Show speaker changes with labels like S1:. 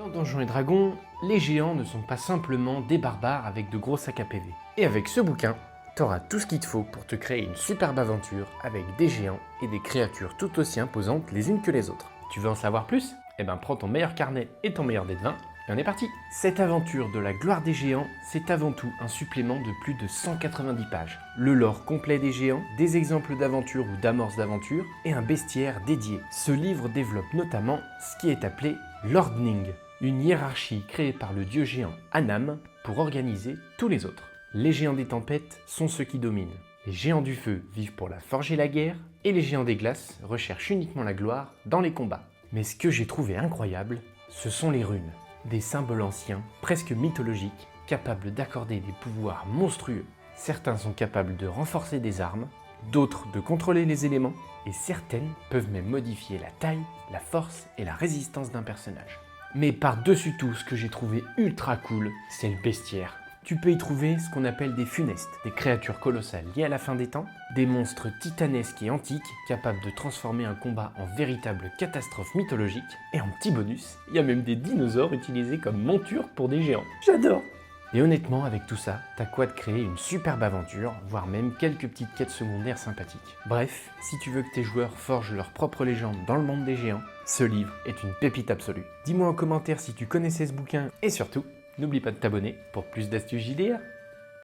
S1: Dans Donjons et Dragons, les géants ne sont pas simplement des barbares avec de gros sacs à PV. Et avec ce bouquin, t'auras tout ce qu'il te faut pour te créer une superbe aventure avec des géants et des créatures tout aussi imposantes les unes que les autres. Tu veux en savoir plus? Eh ben prends ton meilleur carnet et ton meilleur dé de 20 et on est parti. Cette aventure de la gloire des géants, c'est avant tout un supplément de plus de 190 pages. Le lore complet des géants, des exemples d'aventures ou d'amorces d'aventures et un bestiaire dédié. Ce livre développe notamment ce qui est appelé l'Ordning, une hiérarchie créée par le dieu géant Anam pour organiser tous les autres. Les géants des tempêtes sont ceux qui dominent. Les géants du feu vivent pour la forge et la guerre, et les géants des glaces recherchent uniquement la gloire dans les combats. Mais ce que j'ai trouvé incroyable, ce sont les runes. Des symboles anciens, presque mythologiques, capables d'accorder des pouvoirs monstrueux. Certains sont capables de renforcer des armes, d'autres de contrôler les éléments, et certaines peuvent même modifier la taille, la force et la résistance d'un personnage. Mais par-dessus tout, ce que j'ai trouvé ultra cool, c'est le bestiaire. Tu peux y trouver ce qu'on appelle des funestes, des créatures colossales liées à la fin des temps, des monstres titanesques et antiques capables de transformer un combat en véritable catastrophe mythologique, et en petit bonus, il y a même des dinosaures utilisés comme monture pour des géants. J'adore! Et honnêtement, avec tout ça, t'as quoi de créer une superbe aventure, voire même quelques petites quêtes secondaires sympathiques. Bref, si tu veux que tes joueurs forgent leur propre légende dans le monde des géants, ce livre est une pépite absolue. Dis-moi en commentaire si tu connaissais ce bouquin, et surtout, n'oublie pas de t'abonner pour plus d'astuces JDR.